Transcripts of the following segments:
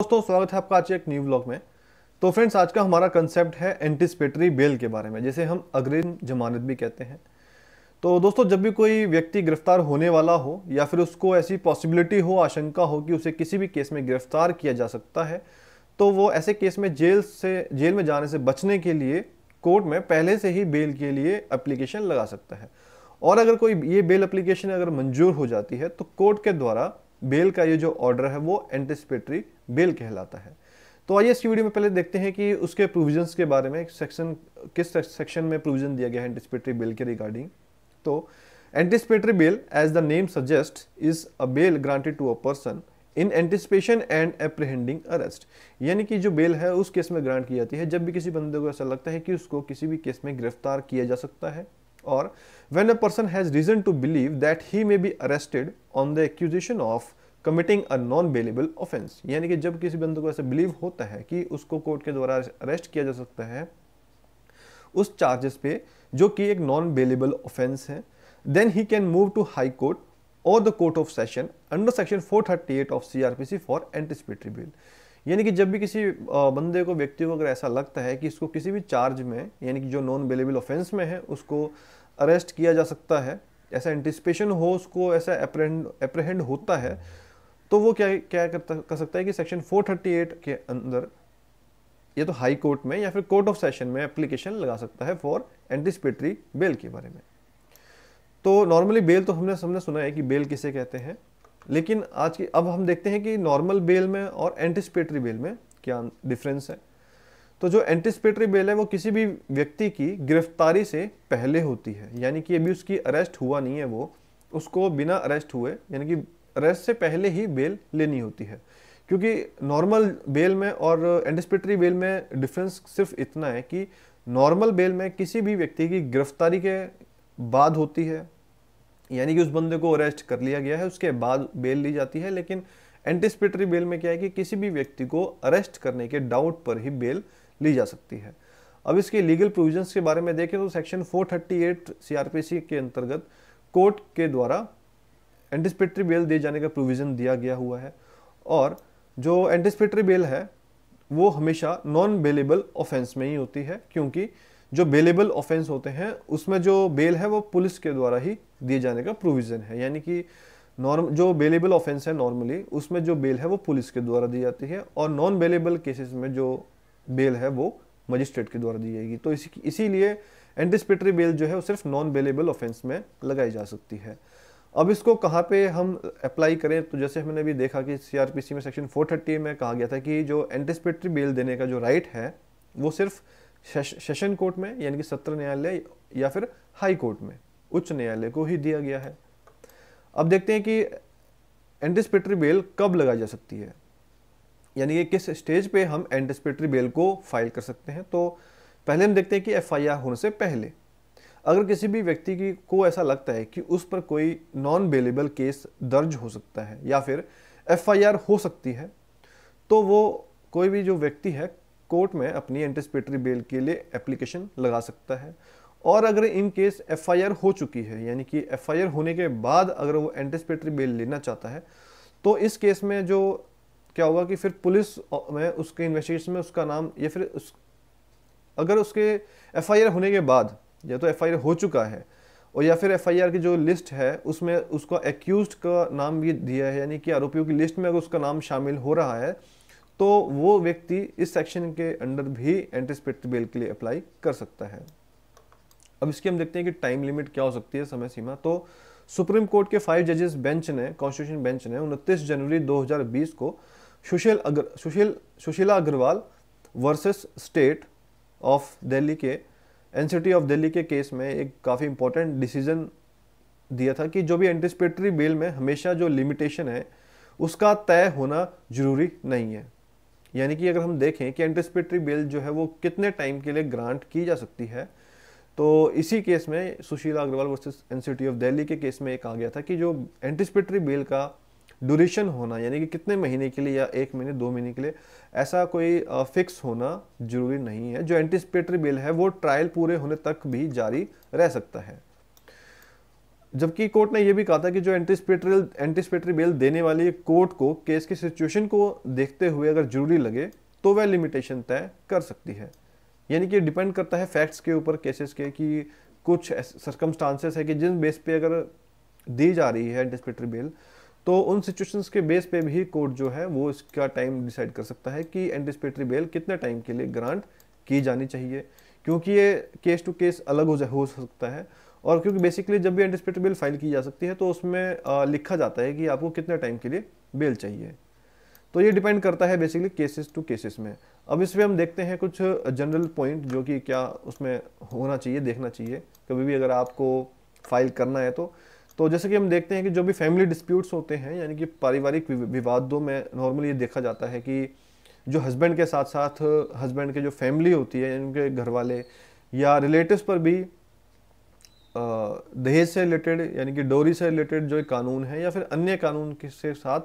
दोस्तों, स्वागत है आपका आज के एक न्यू व्लॉग में। तो फ्रेंड्स, आज का हमारा कंसेप्ट है एंटिसिपेटरी बेल के बारे में, जिसे हम अग्रिम जमानत भी कहते हैं। तो दोस्तों, जब भी कोई व्यक्ति गिरफ्तार होने वाला हो या फिर उसको ऐसी पॉसिबिलिटी हो, आशंका हो कि उसे किसी भी केस में गिरफ्तार किया जा सकता है, तो वो ऐसे केस में जेल में जाने से बचने के लिए कोर्ट में पहले से ही बेल के लिए एप्लीकेशन लगा सकता है। और अगर कोई ये बेल एप्लीकेशन अगर मंजूर हो जाती है तो कोर्ट के द्वारा बेल का ये जो ऑर्डर है वो एंटिसिपेटरी बेल कहलाता है। तो आइए इसकी वीडियो में पहले देखते हैं कि उसके प्रोविजंस के बारे में, किस सेक्शन में प्रोविजन दिया गया है एंटिसिपेटरी बेल के रिगार्डिंग। तो anticipatory bail, as the name suggest, is a bail granted to a person in anticipation and apprehending arrest. यानी कि जो बेल है उस केस में ग्रांट की जाती है जब भी किसी बंदे को ऐसा लगता है कि उसको किसी भी केस में गिरफ्तार किया जा सकता है, और when a person has reason to believe that he may be arrested on the accusation of committing a non-bailable offense। यानी कि जब किसी बंदे को ऐसा बिलीव होता है कि उसको कोर्ट के द्वारा अरेस्ट किया जा सकता है उस चार्जेस पे जो कि एक नॉन बेलेबल ऑफेंस है, then he can move to high court और the court of session under section 438 of CrPC for anticipatory bail. यानी कि जब भी किसी बंदे को, व्यक्ति को अगर ऐसा लगता है कि इसको किसी भी चार्ज में, यानी कि जो नॉन बेलेबल ऑफेंस में है, उसको अरेस्ट किया जा सकता है, ऐसा एंटिसिपेशन हो, उसको ऐसा एप्रहेंड होता है, तो वो क्या क्या कर सकता है कि सेक्शन 438 के अंदर ये तो हाई कोर्ट में या फिर कोर्ट ऑफ सेशन में एप्लीकेशन लगा सकता है फॉर एंटिसिपेटरी बेल के बारे में। तो नॉर्मली बेल तो हमने सुना है कि बेल किसे कहते हैं, लेकिन अब हम देखते हैं कि नॉर्मल बेल में और एंटिसिपेटरी बेल में क्या डिफरेंस है। तो जो एंटिसिपेटरी बेल है वो किसी भी व्यक्ति की गिरफ्तारी से पहले होती है, यानी कि अभी उसकी अरेस्ट हुआ नहीं है, वो उसको बिना अरेस्ट हुए, यानी कि अरेस्ट से पहले ही बेल लेनी होती है। क्योंकि नॉर्मल बेल में और एंटिसिपेटरी बेल में डिफरेंस सिर्फ इतना है कि नॉर्मल बेल में किसी भी व्यक्ति की गिरफ्तारी के बाद होती है, यानी कि उस बंदे को अरेस्ट कर लिया गया है, उसके बाद बेल ली जाती है। लेकिन एंटिसिपेटरी बेल में क्या है कि किसी भी व्यक्ति को अरेस्ट करने के डाउट पर ही बेल ली जा सकती है। अब इसके लीगल प्रोविजंस के बारे में देखें तो सेक्शन 438 सीआरपीसी के अंतर्गत कोर्ट के द्वारा एंटिसिपेटरी बेल दिए जाने का प्रोविजन दिया गया हुआ है। और जो एंटिसिपेटरी बेल है वो हमेशा नॉन बेलेबल ऑफेंस में ही होती है, क्योंकि जो बेलेबल ऑफेंस होते हैं उसमें जो बेल है वो पुलिस के द्वारा ही दिए जाने का प्रोविजन है। यानी कि जो बेलेबल ऑफेंस है नॉर्मली उसमें जो बेल है वो पुलिस के द्वारा दी जाती है, और नॉन बेलेबल केसेस में जो बेल है वो मजिस्ट्रेट के द्वारा दी जाएगी। तो इसीलिए एंटिसिपेटरी बेल जो है वो सिर्फ नॉन बेलेबल ऑफेंस में लगाई जा सकती है। अब इसको कहाँ पे हम अप्लाई करें, तो जैसे हमने भी देखा कि सीआरपीसी में सेक्शन 430 में कहा गया था कि जो एंटिसिपेटरी बेल देने का जो राइट है वो सिर्फ सेशन कोर्ट में, यानी कि सत्र न्यायालय या फिर हाई कोर्ट में, उच्च न्यायालय को ही दिया गया है। अब देखते हैं कि एंटिसिपेटरी बेल कब लगाई जा सकती है, यानी कि किस स्टेज पे हम एंटिसिपेटरी बेल को फाइल कर सकते हैं। तो पहले हम देखते हैं कि एफआईआर होने से पहले अगर किसी भी व्यक्ति को ऐसा लगता है कि उस पर कोई नॉन बेलेबल केस दर्ज हो सकता है या फिर एफआईआर हो सकती है, तो वो कोई भी जो व्यक्ति है कोर्ट में अपनी एंटिसिपेटरी बेल के लिए एप्लीकेशन लगा सकता है। और अगर इन केस एफआईआर हो चुकी है, यानी कि एफआईआर होने के बाद अगर वो एंटिसिपेटरी बेल लेना चाहता है, तो इस केस में जो क्या होगा कि फिर पुलिस में उसके इन्वेस्टिगेशन में उसका नाम, या फिर अगर उसके एफआईआर होने के बाद, या तो एफआईआर हो चुका है और या फिर एफआईआर की जो लिस्ट है उसमें उसको एक्यूज्ड का नाम भी दिया है, यानी कि आरोपियों की लिस्ट में अगर उसका नाम शामिल हो रहा है, तो वो व्यक्ति इस सेक्शन के अंडर भी एंटिसिपेटरी बेल के लिए अप्लाई कर सकता है। अब इसकी हम देखते हैं कि टाइम लिमिट क्या हो सकती है, समय सीमा। तो सुप्रीम कोर्ट के 5 जजेस बेंच ने, कॉन्स्टिट्यूशन बेंच ने 29 जनवरी 2020 को Sushila Agrawal versus state of Delhi के, एनसीटी ऑफ दिल्ली के केस में एक काफ़ी इंपॉर्टेंट डिसीजन दिया था कि जो भी एंटिसिपेटरी बेल में हमेशा जो लिमिटेशन है उसका तय होना जरूरी नहीं है। यानी कि अगर हम देखें कि एंटिसिपेटरी बेल जो है वो कितने टाइम के लिए ग्रांट की जा सकती है, तो इसी केस में Sushila Agrawal versus NCT of Delhi के केस में एक आ गया था कि जो एंटिसिपेटरी बेल का ड्यूरेशन होना, यानी कि कितने महीने के लिए या 1 महीने 2 महीने के लिए, ऐसा कोई फिक्स होना जरूरी नहीं है। जो एंटिसिपेटरी बेल है वो ट्रायल पूरे होने तक भी जारी रह सकता है। जबकि कोर्ट ने यह भी कहा था कि जो एंटिसिपेटरी बेल देने वाली कोर्ट को केस की सिचुएशन को देखते हुए अगर जरूरी लगे तो वह लिमिटेशन तय कर सकती है। यानी कि डिपेंड करता है फैक्ट्स के ऊपर, केसेस के, कि कुछ सर्कमस्टांसेस है कि जिन बेस पे अगर दी जा रही है एंटिसिपेटरी बेल, तो उन सिचुएशंस के बेस पे भी कोर्ट जो है वो इसका टाइम डिसाइड कर सकता है कि एंटिसिपेटरी बेल कितने टाइम के लिए ग्रांट की जानी चाहिए, क्योंकि ये केस टू केस अलग हो सकता है। और क्योंकि बेसिकली जब भी एंटिसिपेटरी बेल फाइल की जा सकती है तो उसमें लिखा जाता है कि आपको कितने टाइम के लिए बेल चाहिए। तो ये डिपेंड करता है बेसिकली केसेस टू केसेस में। अब इस पर हम देखते हैं कुछ जनरल पॉइंट जो कि क्या उसमें होना चाहिए, देखना चाहिए कभी भी अगर आपको फाइल करना है तो जैसे कि हम देखते हैं कि जो भी फैमिली डिस्प्यूट्स होते हैं, यानी कि पारिवारिक विवादों में नॉर्मली ये देखा जाता है कि जो हस्बैंड के साथ साथ हस्बैंड के जो फैमिली होती है, उनके घर वाले या रिलेटिव्स पर भी दहेज से रिलेटेड यानी कि डोरी से रिलेटेड जो एक कानून है या फिर अन्य कानून के साथ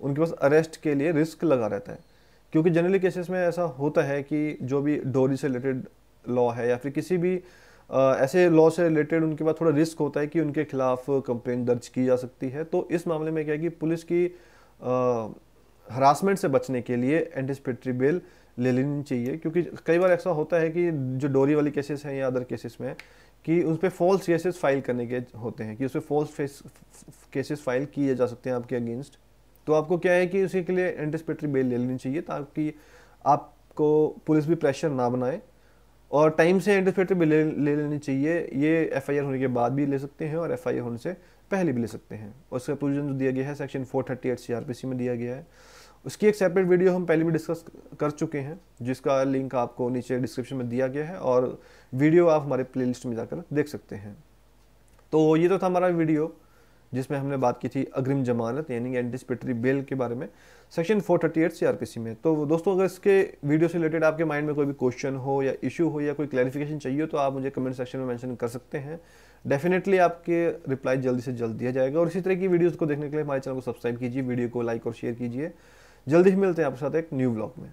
उनके पास अरेस्ट के लिए रिस्क लगा रहता है। क्योंकि जनरली केसेस में ऐसा होता है कि जो भी डोरी से रिलेटेड लॉ है या फिर किसी भी ऐसे लॉ से रिलेटेड उनके पास थोड़ा रिस्क होता है कि उनके खिलाफ कंप्लेंट दर्ज की जा सकती है। तो इस मामले में क्या है कि पुलिस की हरासमेंट से बचने के लिए एंटिसिपेटरी बेल ले लेनी चाहिए। क्योंकि कई बार ऐसा होता है कि जो डोरी वाली केसेस हैं या अदर केसेस में कि उस पर फॉल्स केसेस फाइल करने के होते हैं, कि उस पर फॉल्स केसेस फाइल किए जा सकते हैं आपके अगेंस्ट। तो आपको क्या है कि उसी के लिए एंटिसिपेटरी बेल ले लेनी चाहिए ताकि आपको पुलिस भी प्रेशर ना बनाए, और टाइम से एंटिसिपेटरी बेल ले लेनी चाहिए। ये एफआईआर होने के बाद भी ले सकते हैं और एफआईआर होने से पहले भी ले सकते हैं। और उसका प्रोविजन जो दिया गया है सेक्शन 438 सीआरपीसी में दिया गया है। उसकी एक सेपरेट वीडियो हम पहले भी डिस्कस कर चुके हैं, जिसका लिंक आपको नीचे डिस्क्रिप्शन में दिया गया है, और वीडियो आप हमारे प्लेलिस्ट में जाकर देख सकते हैं। तो ये तो था हमारा वीडियो जिसमें हमने बात की थी अग्रिम जमानत यानी एंटिसिपेटरी बेल के बारे में सेक्शन 438 सीआरपीसी में। तो दोस्तों अगर इसके वीडियो से रिलेटेड आपके माइंड में कोई भी क्वेश्चन हो या इशू हो या कोई क्लैरिफिकेशन चाहिए हो तो आप मुझे कमेंट सेक्शन में मेंशन कर सकते हैं। डेफिनेटली आपके रिप्लाई जल्दी से जल्द दिया जाएगा। और इसी तरह की वीडियोस को देखने के लिए हमारे चैनल को सब्सक्राइब कीजिए, वीडियो को लाइक और शेयर कीजिए। जल्दी ही मिलते हैं आपके साथ एक न्यू व्लॉग में।